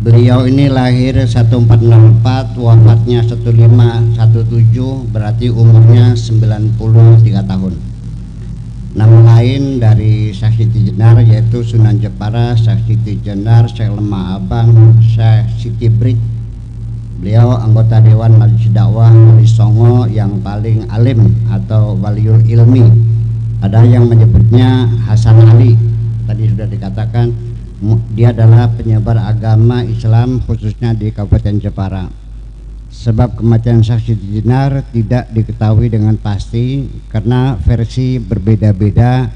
Beliau ini lahir 1404, wafatnya 1517, berarti umurnya 93 tahun. Nama lain dari Syekh Siti Jenar yaitu Sunan Jepara, Syekh Siti Jenar, Syekh Lemah Abang, Syekh Siti Brit. Beliau anggota Dewan Majelis Dakwah Wali Songo yang paling alim atau waliul ilmi. Ada yang menyebutnya Hasan Ali. Tadi sudah dikatakan dia adalah penyebar agama Islam khususnya di Kabupaten Jepara. Sebab kematian Syekh Siti Jenar tidak diketahui dengan pasti karena versi berbeda-beda,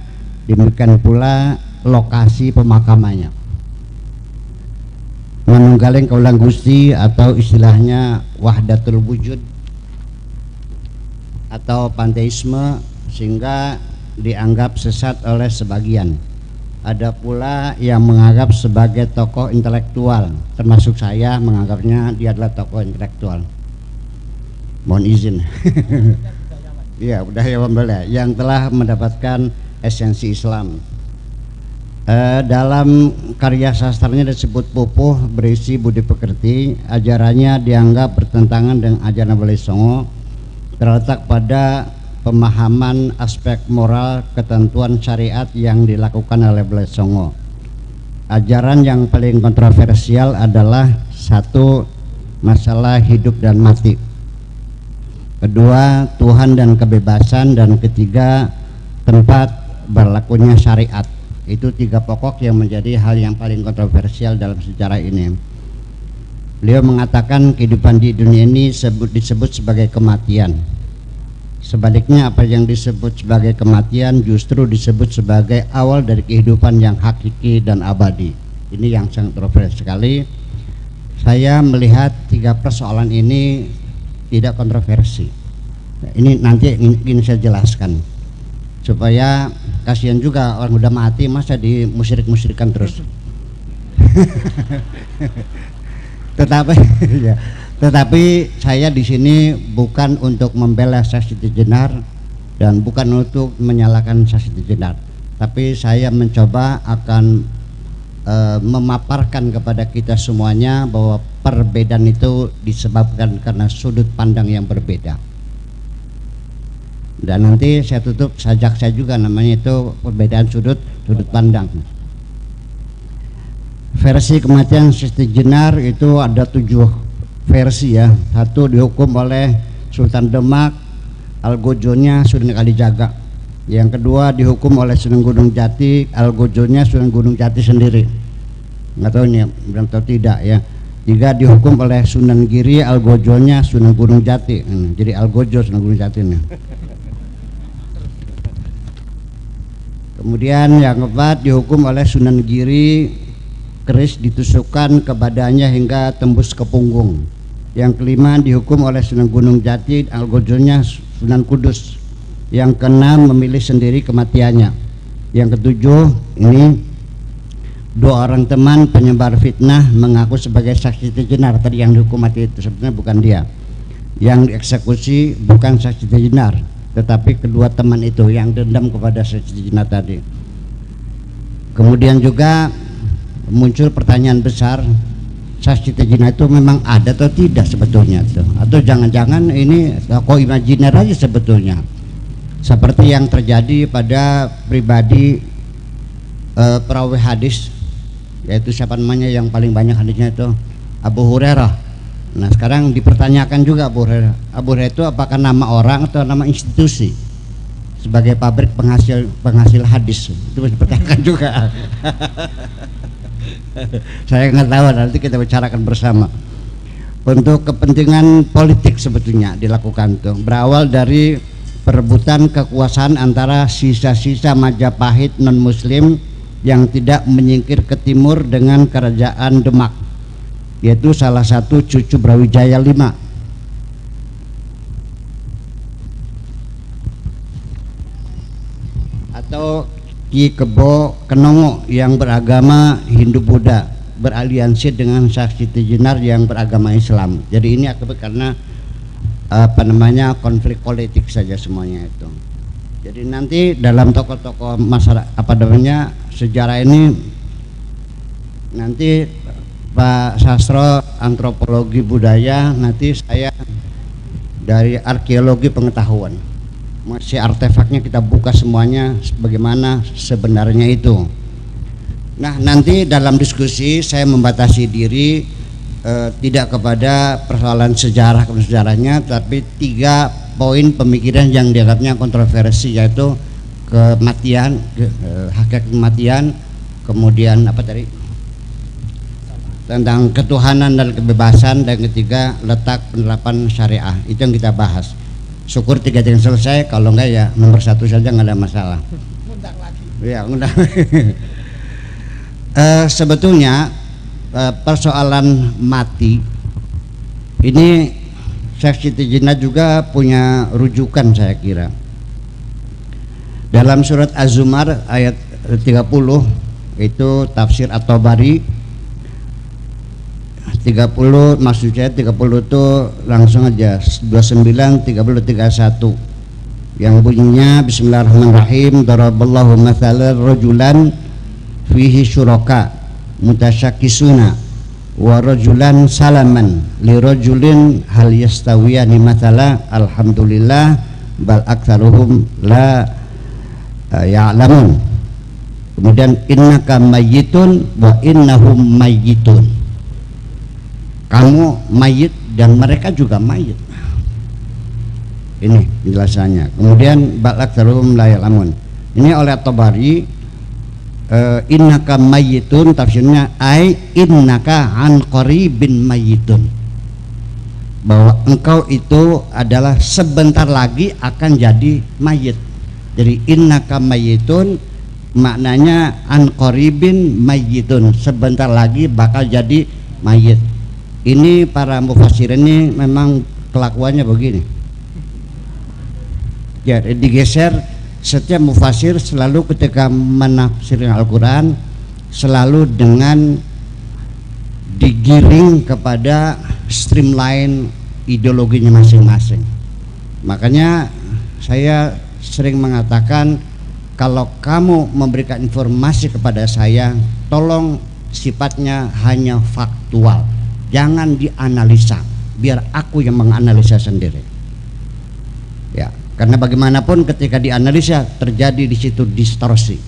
demikian pula lokasi pemakamannya. Manunggaling kaulang Gusti atau istilahnya wahdatul wujud atau panteisme, sehingga dianggap sesat oleh sebagian. Ada pula yang menganggap sebagai tokoh intelektual, termasuk saya menganggapnya dia adalah tokoh intelektual. Mohon izin. Iya, budayawan Belanda yang telah mendapatkan esensi Islam. Dalam karya sastranya disebut Pupuh berisi budi pekerti. Ajarannya dianggap bertentangan dengan ajaran Wali Songo, terletak pada pemahaman aspek moral ketentuan syariat yang dilakukan oleh Wali Songo. Ajaran yang paling kontroversial adalah satu, masalah hidup dan mati, kedua, Tuhan dan kebebasan, dan ketiga, tempat berlakunya syariat. Itu tiga pokok yang menjadi hal yang paling kontroversial dalam sejarah ini. Beliau mengatakan kehidupan di dunia ini disebut sebagai kematian. Sebaliknya apa yang disebut sebagai kematian justru disebut sebagai awal dari kehidupan yang hakiki dan abadi. Ini yang sangat kontroversial sekali. Saya melihat tiga persoalan ini tidak kontroversi. Ini nanti ingin saya jelaskan supaya kasihan juga orang udah mati masa dimusyrik-musyrikan terus. Tetapi saya di sini bukan untuk membela Syekh Siti Jenar dan bukan untuk menyalahkan Syekh Siti Jenar, tapi saya mencoba akan memaparkan kepada kita semuanya bahwa perbedaan itu disebabkan karena sudut pandang yang berbeda. Dan nanti saya tutup sajak saya juga, namanya itu perbedaan sudut pandang. Versi kematian Siti Jenar itu ada 7 versi ya. Satu, dihukum oleh Sultan Demak, algojonya Sunan Kalijaga. Yang kedua, dihukum oleh Sunan Gunung Jati, algojonya Sunan Gunung Jati sendiri. Nggak tahu nih, belum tahu tidak ya. Tiga, dihukum oleh Sunan Giri, algojonya Sunan Gunung Jati. Jadi algojo Sunan Gunung Jati nih. Kemudian yang keempat, dihukum oleh Sunan Giri, keris ditusukkan ke badannya hingga tembus ke punggung. Yang kelima, dihukum oleh Sunan Gunung Jati, algojonya Sunan Kudus. Yang keenam, memilih sendiri kematiannya. Yang ketujuh, ini 2 orang teman penyebar fitnah mengaku sebagai Syekh Siti Jenar. Tadi yang dihukum mati itu sebenarnya bukan dia. Yang dieksekusi bukan Syekh Siti Jenar, tetapi kedua teman itu yang dendam kepada Syekh Siti Jenar tadi. Kemudian juga muncul pertanyaan besar, Syekh Siti Jenar itu memang ada atau tidak sebetulnya tuh? Atau jangan-jangan ini tokoh imajiner aja sebetulnya, seperti yang terjadi pada pribadi perawi hadis, yaitu siapa namanya yang paling banyak hadisnya itu, Abu Hurairah. Nah sekarang dipertanyakan juga Abu Hurairah. Abu Hurairah itu apakah nama orang atau nama institusi sebagai pabrik penghasil hadis? Itu dipertanyakan juga. Saya nggak tahu, nanti kita bicarakan bersama. Untuk kepentingan politik sebetulnya dilakukan tuh, berawal dari perebutan kekuasaan antara sisa-sisa Majapahit non Muslim yang tidak menyingkir ke timur dengan kerajaan Demak, yaitu salah satu cucu Brawijaya V. Atau Ki Kebo Kenongo yang beragama Hindu-Buddha beraliansi dengan Syekh Siti Jenar yang beragama Islam. Jadi ini akibat karena konflik politik saja semuanya itu. Jadi nanti dalam tokoh-tokoh masyarakat sejarah ini nanti Pak Sastro antropologi budaya, nanti saya dari arkeologi pengetahuan. Masih artefaknya kita buka semuanya bagaimana sebenarnya itu. Nah, nanti dalam diskusi saya membatasi diri tidak kepada persoalan sejarahnya, tapi 3 poin pemikiran yang dianggapnya kontroversi, yaitu kematian, hakikat kematian, kemudian apa tadi, tentang ketuhanan dan kebebasan, dan ketiga letak penerapan syariah. Itu yang kita bahas. Syukur 3 yang selesai, kalau enggak ya nomor 1 saja, nggak ada masalah. Undang lagi. Ya, undang. Sebetulnya persoalan mati ini Syekh Siti Jenar juga punya rujukan, saya kira. Dalam surat Az-Zumar ayat 30, itu tafsir At-Tabari 30, maksud saya 30 itu langsung aja 29, 30, 31 yang bunyinya Bismillahirrahmanirrahim. Daraballahu mathalan rajulan fihi syuraka mutasyakisuna wa rajulan salaman li rajulin hal yastawiyani mathala alhamdulillah bal aktsaruhum la ya'lamun. Kemudian innaka mayyitun wa innahum mayyitun, kamu mayit dan mereka juga mayit. Ini penjelasannya. Kemudian bal aktsaruhum la ya'lamun, ini oleh At-Tabari. Innaka mayyitun tafsirnya ai innaka an qaribin mayyitun, bahwa engkau itu adalah sebentar lagi akan jadi mayit. Jadi innaka mayyitun maknanya an qaribin mayyitun, sebentar lagi bakal jadi mayit. Ini para mufassir ini memang kelakuannya begini. Ya, digeser. Setiap mufassir selalu ketika menafsirkan Al-Quran selalu dengan digiring kepada streamline ideologinya masing-masing. Makanya saya sering mengatakan, kalau kamu memberikan informasi kepada saya, tolong sifatnya hanya faktual, jangan dianalisa, biar aku yang menganalisa sendiri. Ya, karena bagaimanapun ketika dianalisa terjadi di situ distorsi.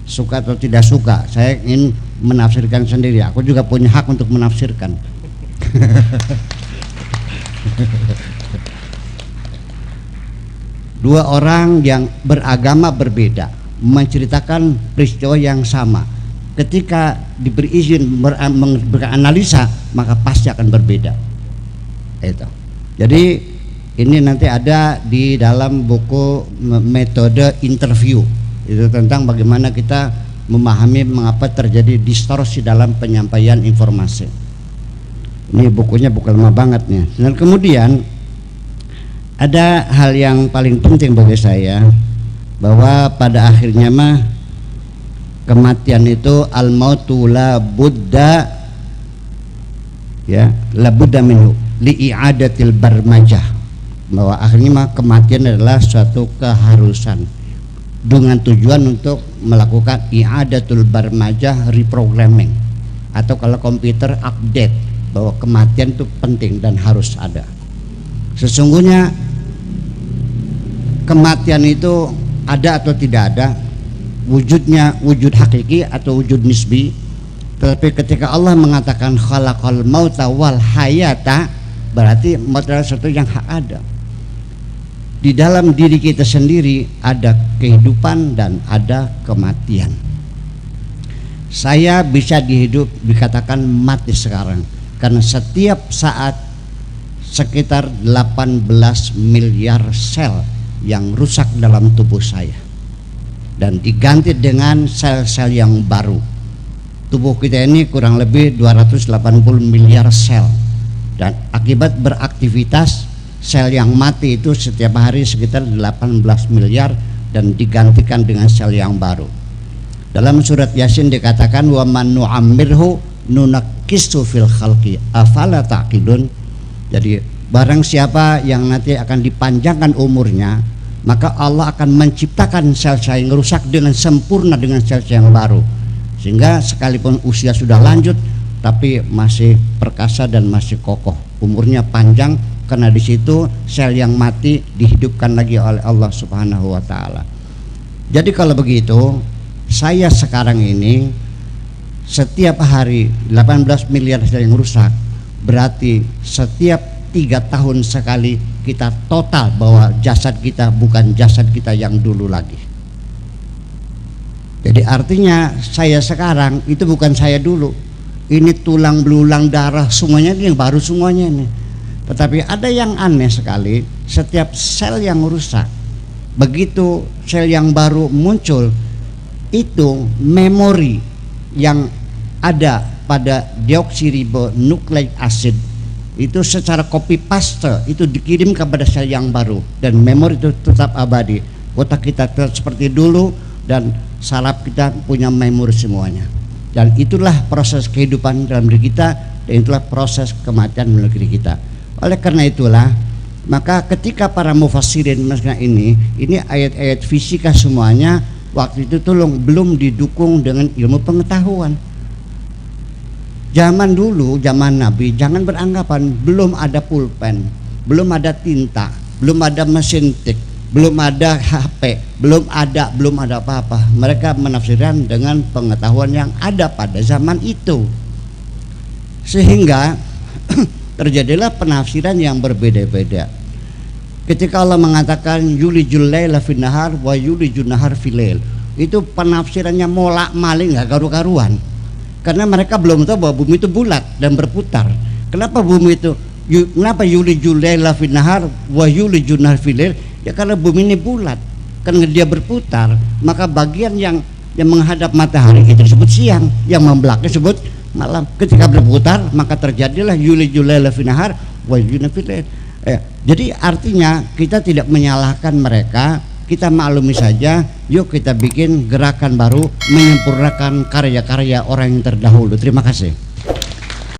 Suka atau tidak suka, saya ingin menafsirkan sendiri. Aku juga punya hak untuk menafsirkan. Dua orang yang beragama berbeda menceritakan peristiwa yang sama, ketika diberi izin beranalisa maka pasti akan berbeda. Itu. Jadi ini nanti ada di dalam buku metode interview, itu tentang bagaimana kita memahami mengapa terjadi distorsi dalam penyampaian informasi. Ini bukunya bukan lama banget nih. Dan kemudian ada hal yang paling penting bagi saya, bahwa pada akhirnya mah kematian itu al-mautu la budda, ya, la budda minhu li i'adatil barmajah, bahwa akhirnya mah kematian adalah suatu keharusan dengan tujuan untuk melakukan i'adatul barmajah, reprogramming, atau kalau komputer update, bahwa kematian itu penting dan harus ada. Sesungguhnya kematian itu ada atau tidak ada, wujudnya wujud hakiki atau wujud nisbi. Tetapi ketika Allah mengatakan khalaqal mauta wal hayata, berarti maut adalah sesuatu yang hak ada. Di dalam diri kita sendiri ada kehidupan dan ada kematian. Saya bisa dikatakan mati sekarang karena setiap saat sekitar 18 miliar sel yang rusak dalam tubuh saya dan diganti dengan sel-sel yang baru. Tubuh kita ini kurang lebih 280 miliar sel, dan akibat beraktivitas sel yang mati itu setiap hari sekitar 18 miliar dan digantikan dengan sel yang baru. Dalam surat Yasin dikatakan wa man nu'ammirhu nunakkisu fil khalqi afala taqilun. Jadi barang siapa yang nanti akan dipanjangkan umurnya, maka Allah akan menciptakan sel-sel yang rusak dengan sempurna dengan sel-sel yang baru, sehingga sekalipun usia sudah lanjut tapi masih perkasa dan masih kokoh, umurnya panjang, karena di situ sel yang mati dihidupkan lagi oleh Allah Subhanahu wa taala. Jadi kalau begitu, saya sekarang ini setiap hari 18 miliar sel yang rusak, berarti setiap 3 tahun sekali kita total bahwa jasad kita bukan jasad kita yang dulu lagi. Jadi artinya saya sekarang itu bukan saya dulu. Ini tulang belulang darah semuanya ini yang baru semuanya ini. Tetapi ada yang aneh sekali, setiap sel yang rusak, begitu sel yang baru muncul, itu memori yang ada pada deoksiribonukleik acid itu secara copy paste itu dikirim kepada sel yang baru, dan memori itu tetap abadi. Otak kita tetap seperti dulu dan saraf kita punya memori semuanya. Dan itulah proses kehidupan dalam diri kita, dan itulah proses kematian dalam diri kita. Oleh karena itulah, maka ketika para mufassirin ini ayat-ayat fisika semuanya waktu itu belum didukung dengan ilmu pengetahuan. Zaman dulu, zaman Nabi, jangan beranggapan belum ada pulpen, belum ada tinta, belum ada mesin tik, belum ada HP, belum ada apa-apa. Mereka menafsirkan dengan pengetahuan yang ada pada zaman itu, sehingga terjadilah penafsiran yang berbeda-beda. Ketika Allah mengatakan yulijul laila fin nahar wa yulijun nahar fil lail, itu penafsirannya molak-malik nggak karu-karuan. Karena mereka belum tahu bahwa bumi itu bulat dan berputar. Kenapa bumi itu kenapa yulijul laila fin nahar wa yulijun nahar fil lail? Ya karena bumi ini bulat, karena dia berputar, maka bagian yang menghadap matahari itu disebut siang, yang membelakang disebut malam. Ketika berputar, maka terjadilah yulijul laila fin nahar wa yulijun fil lail. Jadi artinya kita tidak menyalahkan mereka, kita maklumi saja. Yuk kita bikin gerakan baru, menyempurnakan karya-karya orang yang terdahulu. Terima kasih.